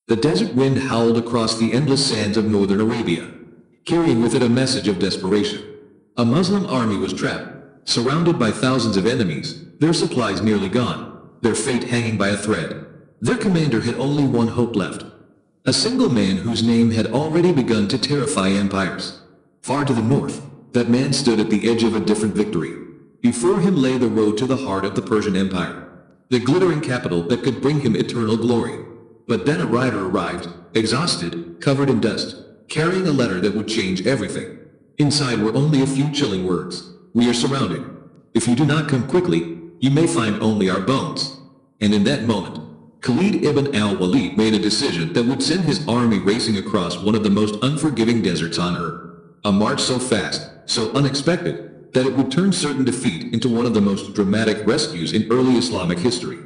The desert wind howled across the endless sands of northern Arabia, carrying with it a message of desperation. A Muslim army was trapped, surrounded by thousands of enemies, their supplies nearly gone, their fate hanging by a thread. Their commander had only one hope left. A single man whose name had already begun to terrify empires. Far to the north, that man stood at the edge of a different victory. Before him lay the road to the heart of the Persian Empire, the glittering capital that could bring him eternal glory. But then a rider arrived, exhausted, covered in dust, carrying a letter that would change everything. Inside were only a few chilling words. "We are surrounded. If you do not come quickly, you may find only our bones." And in that moment, Khalid ibn al-Walid made a decision that would send his army racing across one of the most unforgiving deserts on earth. A march so fast, so unexpected, that it would turn certain defeat into one of the most dramatic rescues in early Islamic history.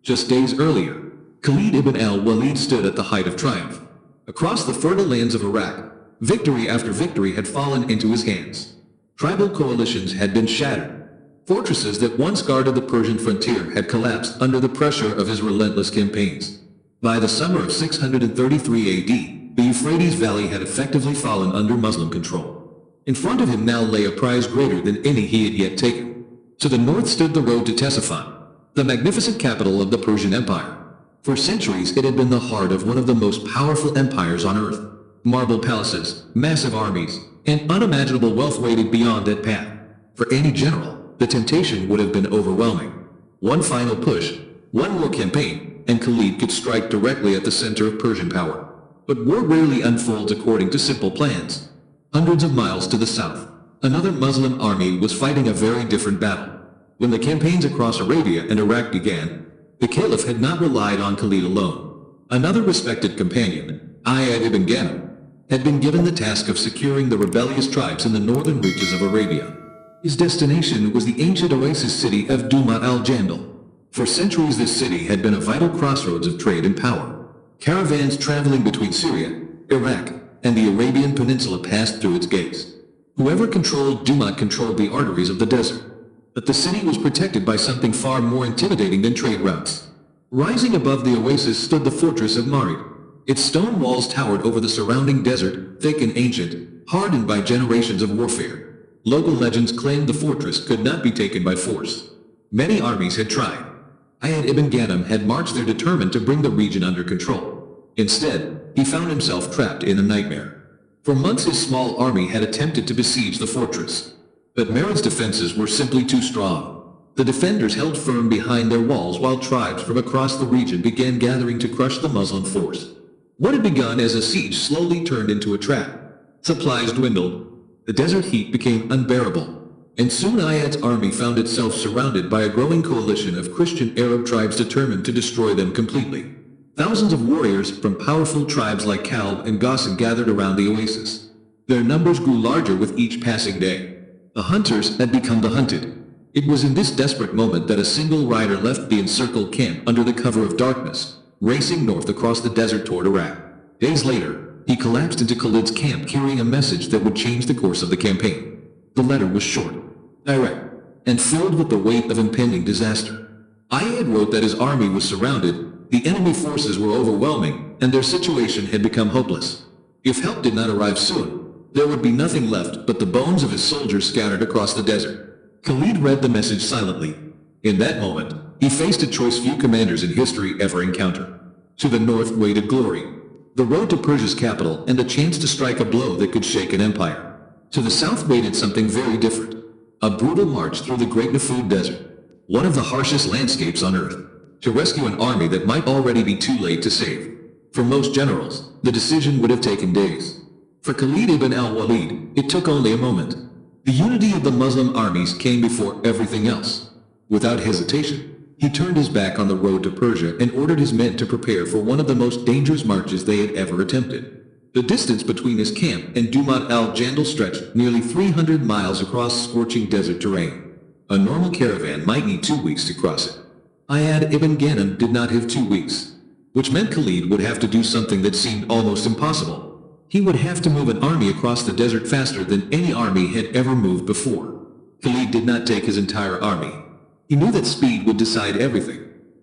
Just days earlier, Khalid ibn al-Walid stood at the height of triumph. Across the fertile lands of Iraq, victory after victory had fallen into his hands. Tribal coalitions had been shattered. Fortresses that once guarded the Persian frontier had collapsed under the pressure of his relentless campaigns. By the summer of 633 AD, the Euphrates Valley had effectively fallen under Muslim control. In front of him now lay a prize greater than any he had yet taken. To the north stood the road to Ctesiphon, the magnificent capital of the Persian Empire. For centuries it had been the heart of one of the most powerful empires on earth. Marble palaces, massive armies, and unimaginable wealth waited beyond that path. For any general, the temptation would have been overwhelming. One final push, one more campaign, and Khalid could strike directly at the center of Persian power. But war rarely unfolds according to simple plans. Hundreds of miles to the south, another Muslim army was fighting a very different battle. When the campaigns across Arabia and Iraq began, the Caliph had not relied on Khalid alone. Another respected companion, Ayad ibn Ghanem, had been given the task of securing the rebellious tribes in the northern reaches of Arabia. His destination was the ancient oasis city of Dumat al-Jandal. For centuries this city had been a vital crossroads of trade and power. Caravans traveling between Syria, Iraq, and the Arabian Peninsula passed through its gates. Whoever controlled Dumat controlled the arteries of the desert. But the city was protected by something far more intimidating than trade routes. Rising above the oasis stood the fortress of Marid. Its stone walls towered over the surrounding desert, thick and ancient, hardened by generations of warfare. Local legends claimed the fortress could not be taken by force. Many armies had tried. Ayad ibn Ghanem had marched there determined to bring the region under control. Instead, he found himself trapped in a nightmare. For months his small army had attempted to besiege the fortress. But Marid's defenses were simply too strong. The defenders held firm behind their walls while tribes from across the region began gathering to crush the Muslim force. What had begun as a siege slowly turned into a trap. Supplies dwindled. The desert heat became unbearable, and soon Ayad's army found itself surrounded by a growing coalition of Christian Arab tribes determined to destroy them completely. Thousands of warriors from powerful tribes like Kalb and Ghassan gathered around the oasis. Their numbers grew larger with each passing day. The hunters had become the hunted. It was in this desperate moment that a single rider left the encircled camp under the cover of darkness, racing north across the desert toward Iraq. Days later, he collapsed into Khalid's camp carrying a message that would change the course of the campaign. The letter was short, direct, and filled with the weight of impending disaster. Ayad wrote that his army was surrounded, the enemy forces were overwhelming, and their situation had become hopeless. If help did not arrive soon, there would be nothing left but the bones of his soldiers scattered across the desert. Khalid read the message silently. In that moment, he faced a choice few commanders in history ever encountered. To the north waited glory, the road to Persia's capital, and a chance to strike a blow that could shake an empire. To the south waited something very different. A brutal march through the great Nafud Desert, one of the harshest landscapes on earth, to rescue an army that might already be too late to save. For most generals, the decision would have taken days. For Khalid ibn al-Walid, it took only a moment. The unity of the Muslim armies came before everything else. Without hesitation, he turned his back on the road to Persia and ordered his men to prepare for one of the most dangerous marches they had ever attempted. The distance between his camp and Dumat al-Jandal stretched nearly 300 miles across scorching desert terrain. A normal caravan might need 2 weeks to cross it. Ayad ibn Ghanem did not have 2 weeks, which meant Khalid would have to do something that seemed almost impossible. He would have to move an army across the desert faster than any army had ever moved before. Khalid did not take his entire army. He knew that speed would decide everything.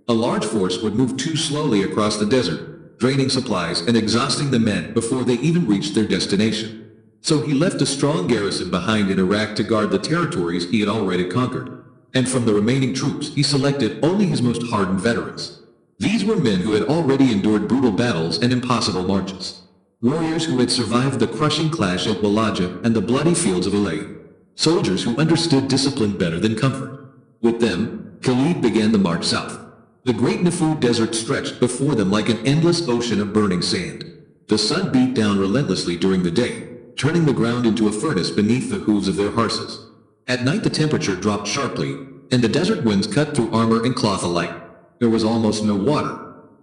A large force would move too slowly across the desert, draining supplies and exhausting the men before they even reached their destination. So he left a strong garrison behind in Iraq to guard the territories he had already conquered. And from the remaining troops, he selected only his most hardened veterans. These were men who had already endured brutal battles and impossible marches. Warriors who had survived the crushing clash at Wallajah and the bloody fields of Alay. Soldiers who understood discipline better than comfort. With them, Khalid began the march south. The great Nafud Desert stretched before them like an endless ocean of burning sand. The sun beat down relentlessly during the day, turning the ground into a furnace beneath the hooves of their horses. At night the temperature dropped sharply, and the desert winds cut through armor and cloth alike. There was almost no water,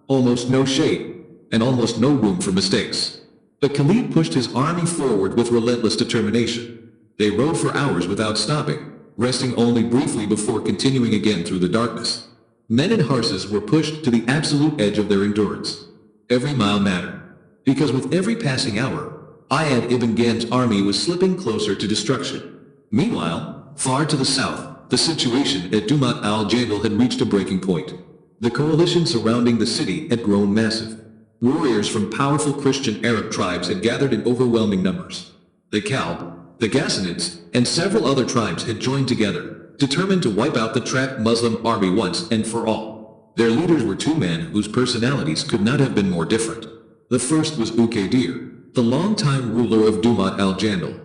almost no shade, and almost no room for mistakes. But Khalid pushed his army forward with relentless determination. They rode for hours without stopping, resting only briefly before continuing again through the darkness. Men and horses were pushed to the absolute edge of their endurance. Every mile mattered, because with every passing hour, Ayad ibn Gham's army was slipping closer to destruction. Meanwhile, far to the south, the situation at Dumat al-Jandal had reached a breaking point. The coalition surrounding the city had grown massive. Warriors from powerful Christian Arab tribes had gathered in overwhelming numbers. The Kalb, the Ghassanids, and several other tribes had joined together, determined to wipe out the trapped Muslim army once and for all. Their leaders were two men whose personalities could not have been more different. The first was Ukaydir, the longtime ruler of Dumat al-Jandal.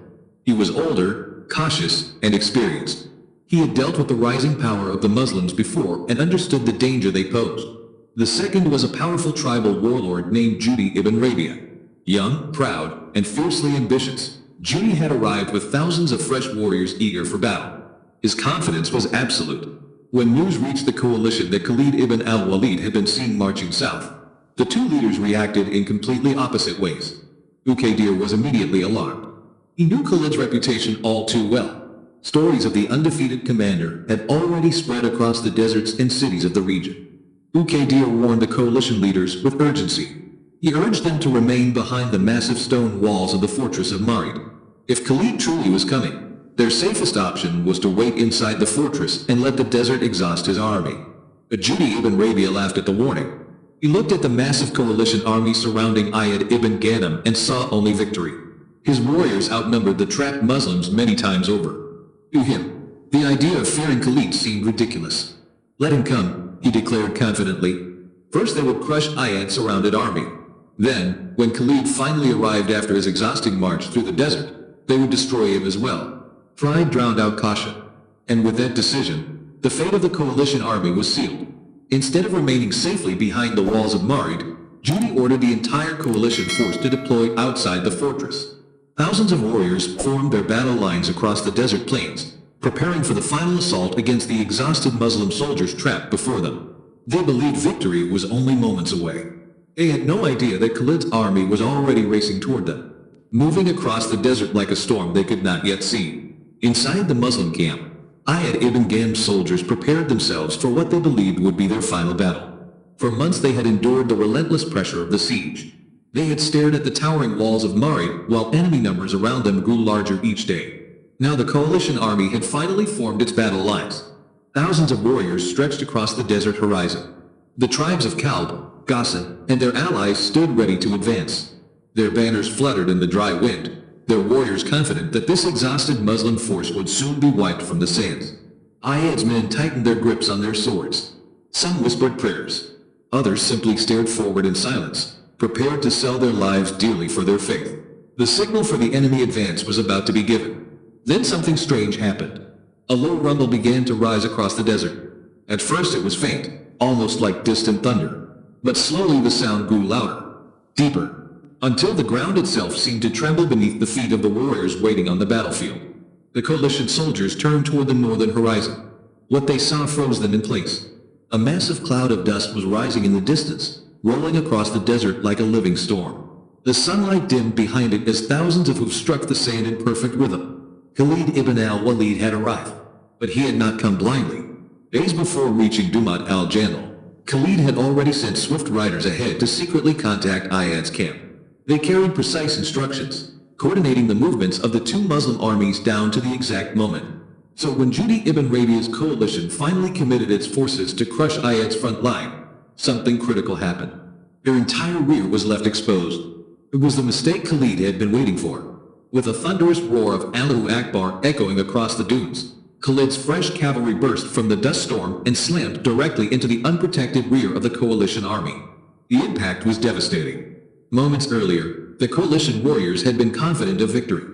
He was older, cautious, and experienced. He had dealt with the rising power of the Muslims before and understood the danger they posed. The second was a powerful tribal warlord named Judi ibn Rabia. Young, proud, and fiercely ambitious, Judi had arrived with thousands of fresh warriors eager for battle. His confidence was absolute. When news reached the coalition that Khalid ibn al-Walid had been seen marching south, the two leaders reacted in completely opposite ways. Ukaydir was immediately alarmed. He knew Khalid's reputation all too well. Stories of the undefeated commander had already spread across the deserts and cities of the region. Ukaydir warned the coalition leaders with urgency. He urged them to remain behind the massive stone walls of the fortress of Marid. If Khalid truly was coming, their safest option was to wait inside the fortress and let the desert exhaust his army. But Judi ibn Rabia laughed at the warning. He looked at the massive coalition army surrounding Ayad ibn Ghanam and saw only victory. His warriors outnumbered the trapped Muslims many times over. To him, the idea of fearing Khalid seemed ridiculous. Let him come, he declared confidently. First they would crush Ayad's surrounded army. Then, when Khalid finally arrived after his exhausting march through the desert, they would destroy him as well. Pride drowned out caution. And with that decision, the fate of the coalition army was sealed. Instead of remaining safely behind the walls of Marid, Judi ordered the entire coalition force to deploy outside the fortress. Thousands of warriors formed their battle lines across the desert plains, preparing for the final assault against the exhausted Muslim soldiers trapped before them. They believed victory was only moments away. They had no idea that Khalid's army was already racing toward them, moving across the desert like a storm they could not yet see. Inside the Muslim camp, Ayad ibn Gham's soldiers prepared themselves for what they believed would be their final battle. For months they had endured the relentless pressure of the siege. They had stared at the towering walls of Marid while enemy numbers around them grew larger each day. Now the coalition army had finally formed its battle lines. Thousands of warriors stretched across the desert horizon. The tribes of Kalb, Ghassan, and their allies stood ready to advance. Their banners fluttered in the dry wind, their warriors confident that this exhausted Muslim force would soon be wiped from the sands. Ayad's men tightened their grips on their swords. Some whispered prayers. Others simply stared forward in silence, prepared to sell their lives dearly for their faith. The signal for the enemy advance was about to be given. Then something strange happened. A low rumble began to rise across the desert. At first it was faint, almost like distant thunder. But slowly the sound grew louder, deeper, until the ground itself seemed to tremble beneath the feet of the warriors waiting on the battlefield. The coalition soldiers turned toward the northern horizon. What they saw froze them in place. A massive cloud of dust was rising in the distance, rolling across the desert like a living storm. The sunlight dimmed behind it as thousands of hoofs struck the sand in perfect rhythm. Khalid ibn al-Walid had arrived, but he had not come blindly. Days before reaching Dumat al-Jandal, Khalid had already sent swift riders ahead to secretly contact Ayad's camp. They carried precise instructions, coordinating the movements of the two Muslim armies down to the exact moment. So when Judi ibn Rabia's coalition finally committed its forces to crush Ayad's front line, something critical happened. Their entire rear was left exposed. It was the mistake Khalid had been waiting for. With a thunderous roar of Allahu Akbar echoing across the dunes, Khalid's fresh cavalry burst from the dust storm and slammed directly into the unprotected rear of the coalition army. The impact was devastating. Moments earlier, the coalition warriors had been confident of victory.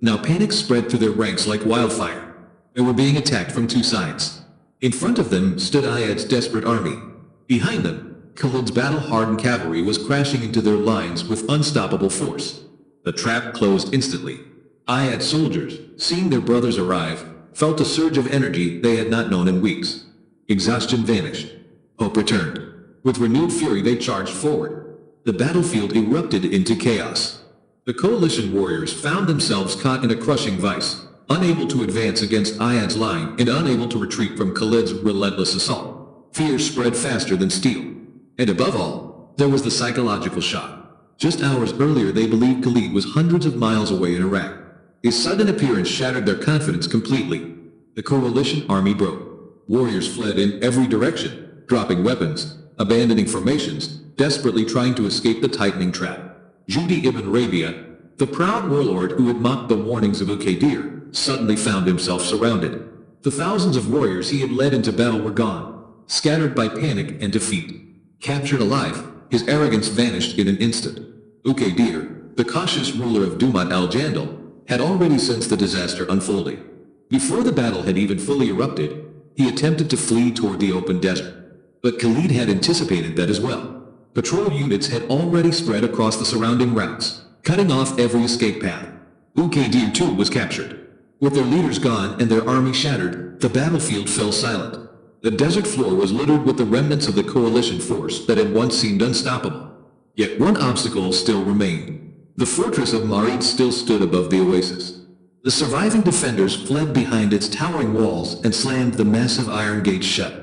Now panic spread through their ranks like wildfire. They were being attacked from two sides. In front of them stood Ayad's desperate army. Behind them, Khalid's battle-hardened cavalry was crashing into their lines with unstoppable force. The trap closed instantly. Ayad's soldiers, seeing their brothers arrive, felt a surge of energy they had not known in weeks. Exhaustion vanished. Hope returned. With renewed fury they charged forward. The battlefield erupted into chaos. The coalition warriors found themselves caught in a crushing vice, unable to advance against Ayad's line and unable to retreat from Khalid's relentless assault. Fear spread faster than steel. And above all, there was the psychological shock. Just hours earlier they believed Khalid was hundreds of miles away in Iraq. His sudden appearance shattered their confidence completely. The coalition army broke. Warriors fled in every direction, dropping weapons, abandoning formations, desperately trying to escape the tightening trap. Judi ibn Rabia, the proud warlord who had mocked the warnings of Ukaydir, suddenly found himself surrounded. The thousands of warriors he had led into battle were gone, scattered by panic and defeat. Captured alive, his arrogance vanished in an instant. Ukaydir, the cautious ruler of Dumat al-Jandal, had already sensed the disaster unfolding. Before the battle had even fully erupted, he attempted to flee toward the open desert. But Khalid had anticipated that as well. Patrol units had already spread across the surrounding routes, cutting off every escape path. Ukaydir too was captured. With their leaders gone and their army shattered, the battlefield fell silent. The desert floor was littered with the remnants of the coalition force that had once seemed unstoppable. Yet one obstacle still remained. The fortress of Marid still stood above the oasis. The surviving defenders fled behind its towering walls and slammed the massive iron gates shut.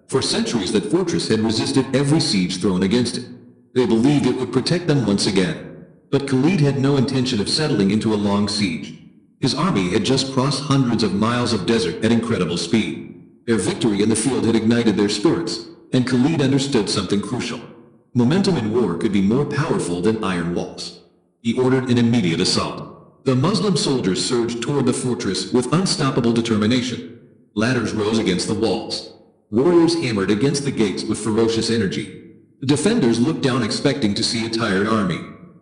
For centuries that fortress had resisted every siege thrown against it. They believed it would protect them once again. But Khalid had no intention of settling into a long siege. His army had just crossed hundreds of miles of desert at incredible speed. Their victory in the field had ignited their spirits, and Khalid understood something crucial. Momentum in war could be more powerful than iron walls. He ordered an immediate assault. The Muslim soldiers surged toward the fortress with unstoppable determination. Ladders rose against the walls. Warriors hammered against the gates with ferocious energy. The defenders looked down expecting to see a tired army.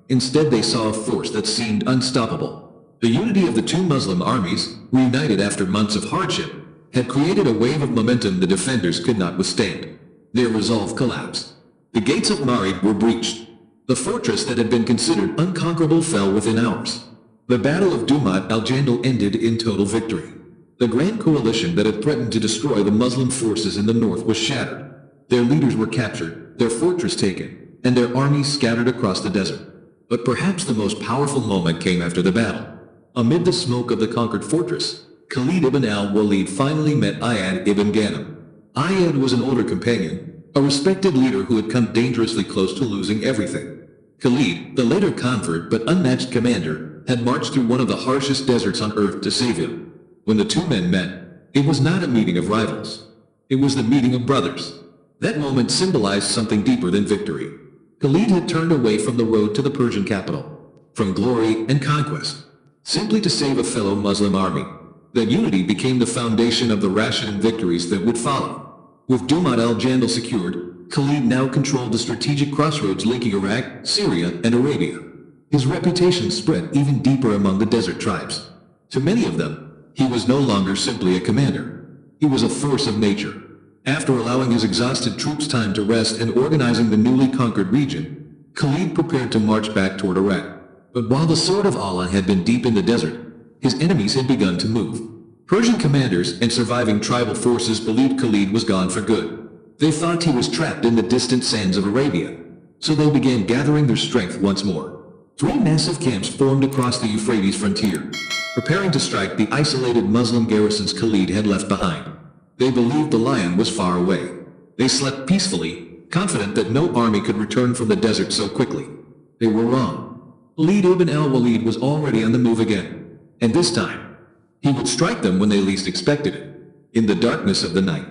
Instead they saw a force that seemed unstoppable. The unity of the two Muslim armies, reunited after months of hardship, had created a wave of momentum the defenders could not withstand. Their resolve collapsed. The gates of Marid were breached. The fortress that had been considered unconquerable fell within hours. The Battle of Dumat al-Jandal ended in total victory. The grand coalition that had threatened to destroy the Muslim forces in the north was shattered. Their leaders were captured, their fortress taken, and their armies scattered across the desert. But perhaps the most powerful moment came after the battle. Amid the smoke of the conquered fortress, Khalid ibn al-Walid finally met Ayad ibn Ghanem. Ayad was an older companion, a respected leader who had come dangerously close to losing everything. Khalid, the later convert but unmatched commander, had marched through one of the harshest deserts on earth to save him. When the two men met, it was not a meeting of rivals. It was the meeting of brothers. That moment symbolized something deeper than victory. Khalid had turned away from the road to the Persian capital, from glory and conquest, simply to save a fellow Muslim army. That unity became the foundation of the rational victories that would follow. With Dumat al-Jandal secured, Khalid now controlled the strategic crossroads linking Iraq, Syria, and Arabia. His reputation spread even deeper among the desert tribes. To many of them, he was no longer simply a commander. He was a force of nature. After allowing his exhausted troops time to rest and organizing the newly conquered region, Khalid prepared to march back toward Iraq. But while the sword of Allah had been deep in the desert, his enemies had begun to move. Persian commanders and surviving tribal forces believed Khalid was gone for good. They thought he was trapped in the distant sands of Arabia. So they began gathering their strength once more. 3 massive camps formed across the Euphrates frontier, preparing to strike the isolated Muslim garrisons Khalid had left behind. They believed the lion was far away. They slept peacefully, confident that no army could return from the desert so quickly. They were wrong. Khalid ibn al-Walid was already on the move again. And this time, he would strike them when they least expected it. In the darkness of the night,